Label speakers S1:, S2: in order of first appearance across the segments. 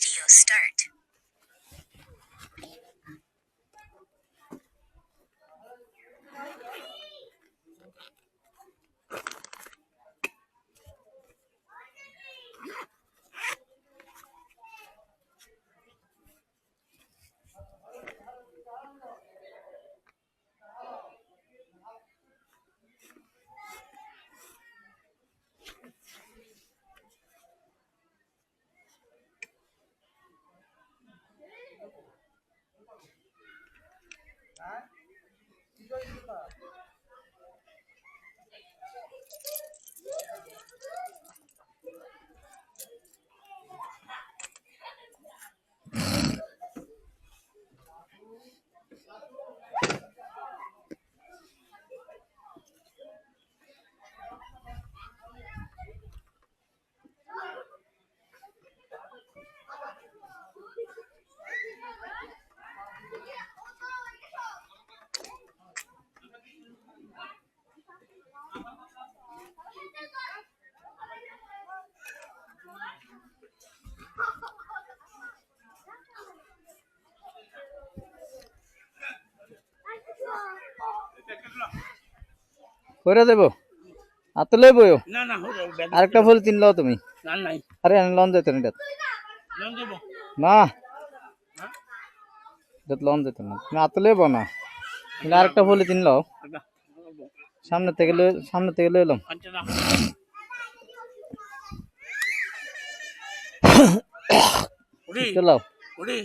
S1: Video start.
S2: কইরা দেব আত লইবো
S3: না না
S2: আরেকটা ফুল তিন লও তুমি
S3: না নাই
S2: আরে আমি লন দিতে না
S3: লং দেব
S2: না যত লন দিতে না তুমি আত লইবো না তুমি আরেকটা ফুল তিন লও সামনে থেকে লই এলাম
S3: আচ্ছা না ওরে
S2: চলাও
S3: ওরে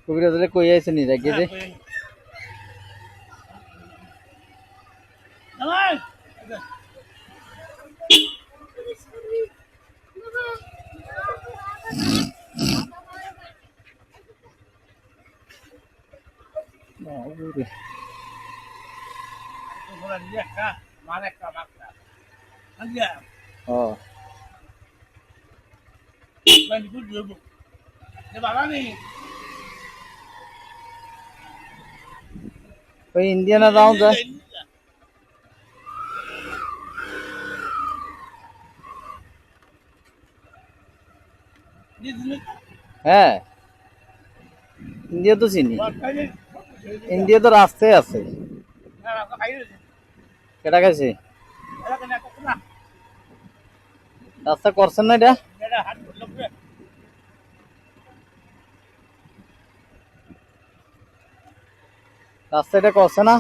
S2: কবিরা দিলে কই আইছে নি রাখি দে
S3: দাঁড়াই ওরা দিয়ে একটা মার একটা মাকড়া আজ্ঞা
S2: ও
S3: মানে গুড দেব এ বাবা নেই
S2: ওই ইন্ডিয়ানা দাও যা হ্যাঁ ইন্ডিয়া তো চিনি ইন্ডিয়া তো রাস্তায় আছে কেটা খাইছে রাস্তা করছেন না এটা রাস্তা এটা করছে না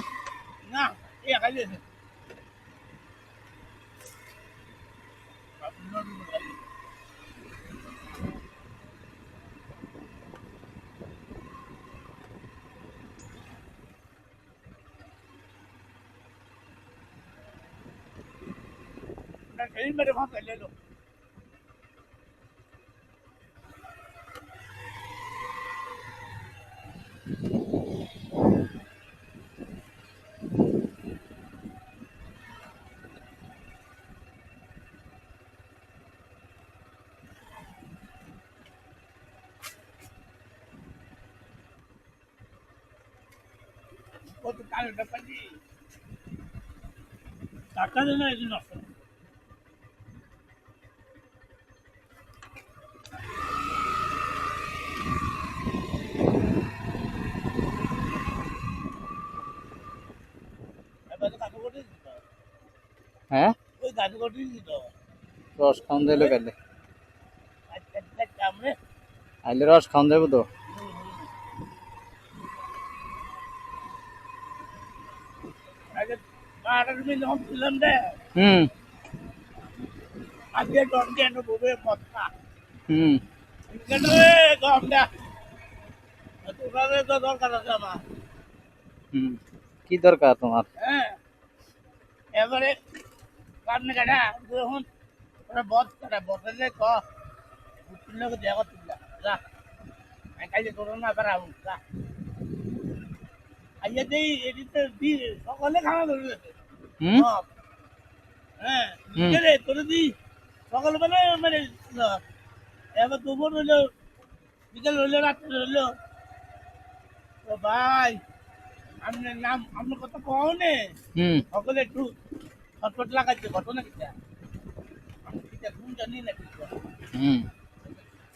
S3: मेरे वहां पे ले लो वो तो काल डपजी टाका देना है ना
S2: হ্যাঁ
S3: ওই গাড়ি কোটি দিত
S2: রস খাওন যাইলো কাইলে
S3: আমরা
S2: আইলে রস খাওন যাবো তো
S3: আগে 12 মিনিট हम फिल्म दे আগে ডন কেন ববে মতকা কেন রে গমডা তোরা রে তো দরকার আছে আমার
S2: কি দরকার তোমার
S3: হ্যাঁ এবারে কারণে কাটা যখন ওরা বদ কাটা বদলে ক লোক দেখা তুলা যা আমি কাজে করো না পারাবো যা আইয়া দেই এদিকে দি সকলে খাওয়া ধরে হ্যাঁ রে তোর দি সকালবেলা মানে এবার দুপুর হইলো বিকেল হইলো রাত্রে হইলো তো ভাই আপনার নাম আপনার কথা কও নে
S2: হুম
S3: সকলে একটু ছটফট লাগাইছে ঘটনা কিটা আমি কিটা ঘুম জানি না কিছু
S2: হুম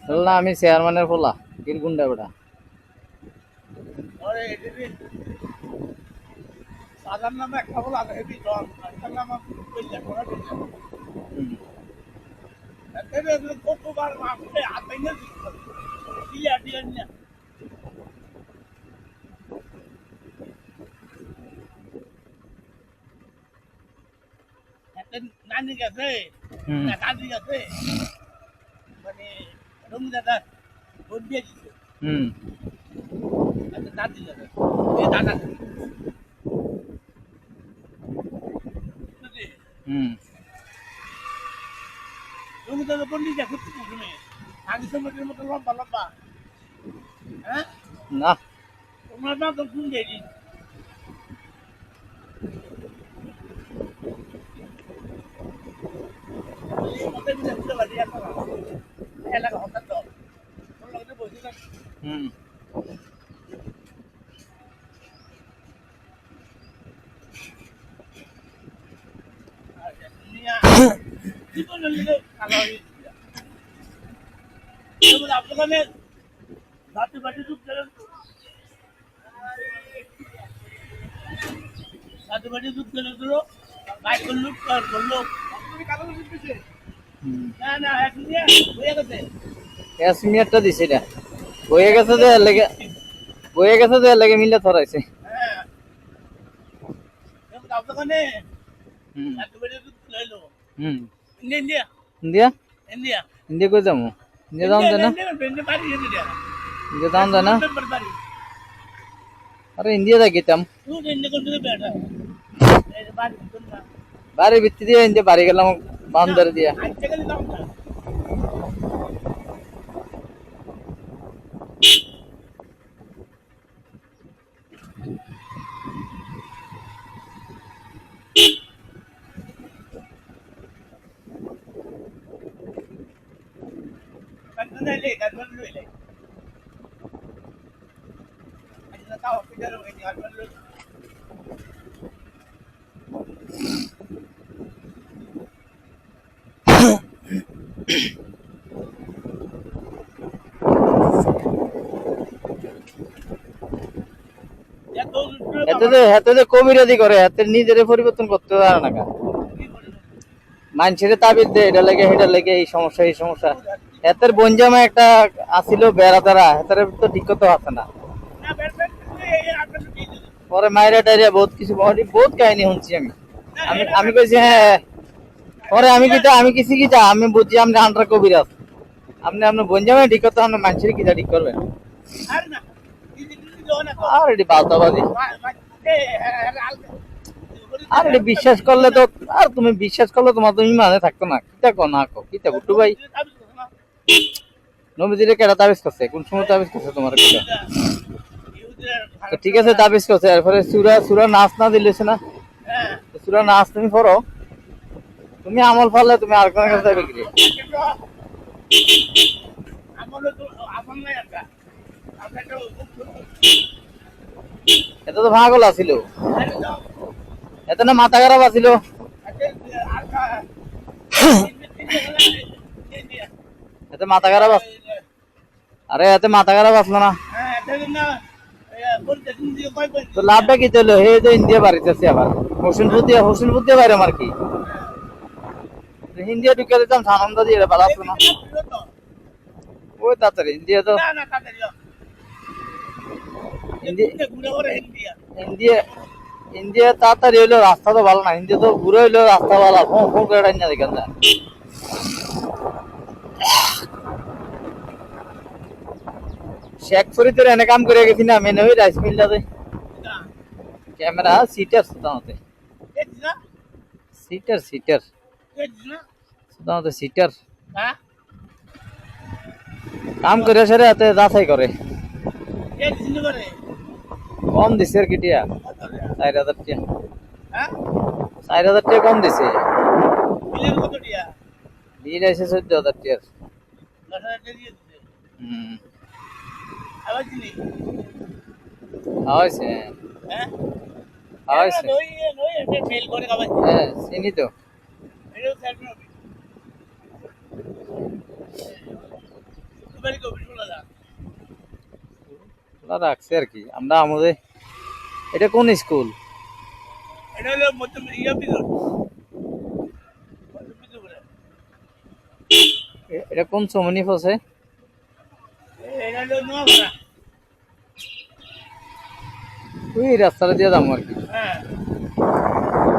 S2: বললাম আমি চেয়ারম্যানের পোলা কির গুন্ডা বেটা
S3: আরে এদিকে সাধারণ নামে একটা বলা আছে হেভি ডন একটা নাম কইলা করা দিছে
S2: হুম
S3: এতে কতবার মারতে হাত ভেঙে দিলা দিয়া না একটা নানি গেছে
S2: হুম
S3: না দাদি গেছে মানে রমজাদা ভোট দিয়ে দিছে
S2: হুম
S3: একটা দাদি গেছে এই দাদা বুঝলি
S2: হুম
S3: রমজাদা পন্ডিত যা করতে শুনে আগে সময়ের মতো লম্বা লম্বা হ্যাঁ
S2: না
S3: তোমার না তো শুন দেয়নি মতে মিলে ঘুরে বাড়ি আসা এলাকা হঠাৎ তো ওর লগে বসে থাকি
S2: হুম
S3: আর দুনিয়া জীবনের লিগে কালো হয়ে গেছে যেমন আপনাদের জাতি বাড়ি যুগ গেলেন জাতি বাড়ি যুগ গেলে তো বাইক করলো কার করলো
S2: হুম
S3: না না এখন দিয়ে হয়ে গেছে
S2: ক্যাশমিয়ারটা দিছে এটা বয়ে গেছে যে এর লেগে বয়ে গেছে যে এর লেগে মিলে ধরাইছে
S3: হ্যাঁ যেমন আপনাদের
S2: হুম
S3: জাতি বাড়ি যুগ গেলো
S2: হুম
S3: ইন্ডিয়া
S2: ইন্ডিয়া
S3: ইন্ডিয়া
S2: ইন্ডিয়া কই যাবো ইন্ডিয়া দাম যায় না
S3: ইন্ডিয়া বাড়ি ইন্ডিয়া
S2: ইন্ডিয়া দাম যায় না
S3: বাড়ি
S2: আরে ইন্ডিয়া যাই গেতাম
S3: তুই ইন্ডিয়া করতে বেটা এই বাড়ি না
S2: বাড়ির ভিত্তি দিয়ে ইন্ডিয়া বাড়ি গেলাম বান্দর দিয়া
S3: আজকে গেলে দাম না কাটনে লে কাটনে লইলে আজকে তাও পিটার হয়ে গেছে কাটনে লইলে এত
S2: এতে যে কবিরাজি করে এতে নিজের পরিবর্তন করতে পারে না কা মানুষের তাবিজ দেয় এটা লেগে সেটা লেগে এই সমস্যা এতের বনজামা একটা আসিল বেড়া তারা এতের তো ঠিক করতে পারছে না
S3: না বের বের এই আপনার কি
S2: পরে মাইরা টাইরা বহুত কিছু বহুত কাহিনী শুনছি আমি আমি আমি কইছি হ্যাঁ পরে আমি কিতা আমি বুঝছি আপনি আন্ডার কবিরাজ আপনি বনজামা ঠিক করতে আপনি মানুষের কিতা ঠিক করবেন
S3: আর না দিদি দিদি দাও না
S2: আর এটি বালতাবাজি আর এটি বিশ্বাস করলে তো আর তুমি বিশ্বাস করলে তোমার তো ইমানে থাকতো না কিতা কো না কো কিতা বুট্টু ভাই নবীজিরে কেডা তাবিজ করছে কোন সময় তাবিজ করছে তোমার কিতা তো ঠিক আছে তাবিজ করছে এরপরে সুরা নাচ না দিলেছে না সুরা নাচ তুমি পড়ো তুমি আমল পারলে তুমি আর কোন কাছে যাবে কি এটা তো পাগল আছিল এত না মাথা খারাপ আছিল এতে মাথা খারাপ আরে এতে মাথা খারাপ আসলো না তো লাভটা কি চলো হে যে ইন্ডিয়া বাড়িতেছে আবার হোসেনপুর দিয়ে বাইরে আমার কি ইন্ডিয়া ঢুকে দিতাম সানন্দ দিয়ে ভালো আসলো না ওই তাড়াতাড়ি ইন্ডিয়া তো ইন্ডিয়া ইন্ডিয়া তাড়াতাড়ি হইলো রাস্তা তো ভালো না ইন্ডিয়া তো ঘুরে হইলো রাস্তা ভালো ফোন ফোন করে না দেখেন না শেখ ফরিদের এনে কাম করে গেছি না মেনে ওই রাইস মিলটাতে ক্যামেরা সিটার সুতামতে সিটার সুতামতে সিটার কাম করে সেরে হাতে যাচাই করে কম দিছে আর কিটিয়া 4000 টাকা 4000 টাকা কম দিছে বিল আছে 14000 টাকা
S3: চিনি
S2: হয়েছে
S3: হ্যাঁ
S2: হয়েছে
S3: নই নই এটা মেল করে খাবার
S2: হ্যাঁ চিনি তো
S3: এটাও সার্ভিস হবে তোমার কবি শোনা যা
S2: ওরা রাখছে আর কি আমরা আমাদের এটা কোন স্কুল
S3: এটা হলো মধ্য ইয়া বিদ্যুৎ
S2: এটা কোন সমনি ফসে
S3: এটা হলো নোয়াপাড়া
S2: ওই রাস্তাটা দিয়ে যাবো আর কি
S3: হ্যাঁ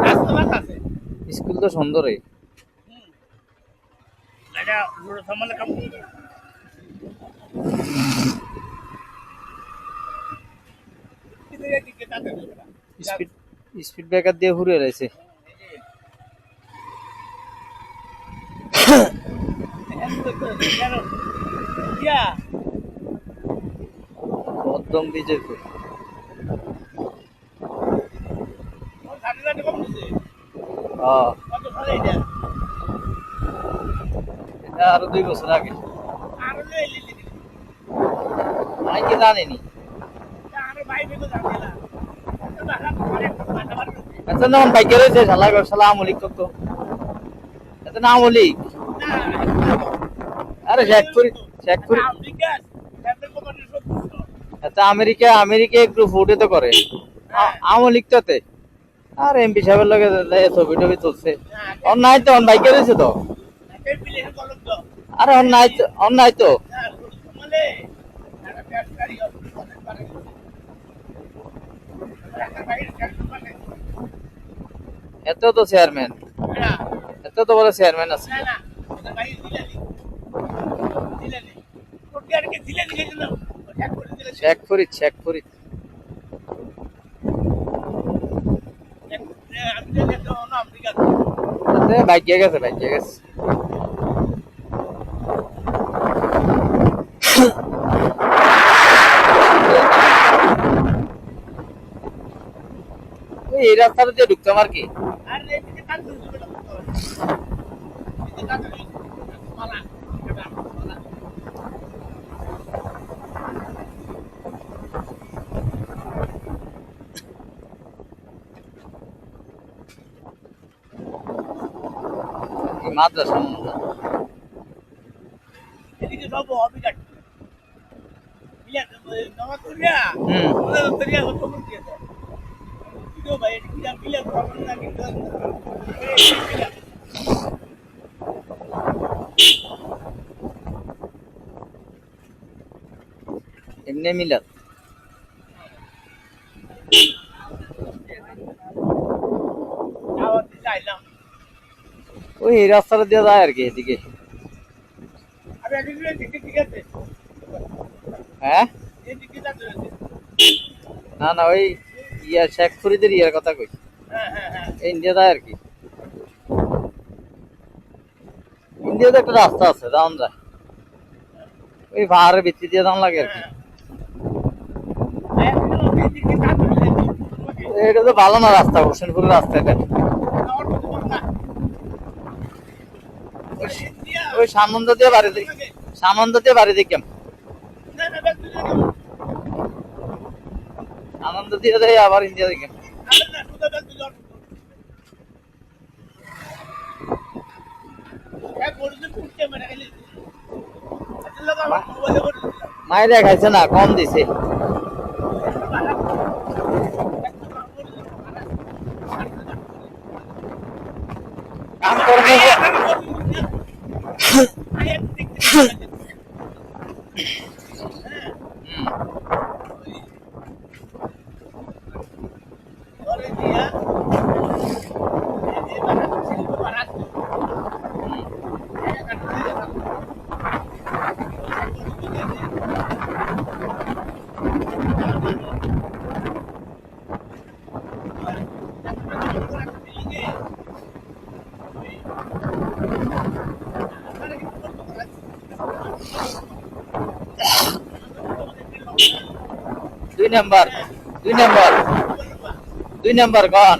S3: রাস্তা বাস আছে
S2: স্কুল তো সুন্দরই
S3: এটা রোড সামনে কাম করবে
S2: স্পিড স্পিড ব্রেকার দিয়ে ঘুরে রয়েছে মধ্যম বিজেপি এটা আরো 2 বছর আগে আমি কি জানিনি এত নাম বাইকে রয়েছে শালা গো শালা আমলিক তো এত নাম আমলিক আরে শেখপুরি এত আমেরিকা গ্রুপ উঠে তো করে আমলিক তোতে আর এমপি সাহেবের লগে ছবি টবি তুলছে অন নাই তো অন বাইকে রয়েছে তো আরে অন নাই তো এত তো চেয়ারম্যান এত তো বড় চেয়ারম্যান আছে শেখপুরি বাইকে গেছে এই রাস্তাটা দিয়ে ঢুকতাম আর কি মাদ্রাসা
S3: এদিকে সব হবি কাটছে নমা করিয়া করিয়া হতো দিয়েছে ভাই এটা মিলে প্রবলেম না কিন্তু
S2: এমনি মিলাত
S3: চাইলাম
S2: ওই এই রাস্তাটা দিয়ে যায় আর কি এদিকে
S3: আমি একদিন ঠিক আছে
S2: হ্যাঁ
S3: এদিকে যাচ্ছে
S2: না ওই শেখপুরিদের ইয়ার কথা কই ইন্ডিয়া যায় আর কি ইন্ডিয়াতে একটা রাস্তা আছে যাওন যায় ওই পাহাড়ের ভিত্তি দিয়ে যাওয়া লাগে আর কি এটা তো ভালো না রাস্তা হোসেনপুরের রাস্তা এটা ওই সানন্দ দিয়ে বাড়ি দেখলাম আনন্দ দিয়ে দেয় আবার ইন্ডিয়া দেখেন মায়েরা খাইছে না কম দিছে কাম করবে দুই নাম্বার গন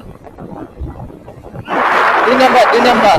S2: দুই নাম্বার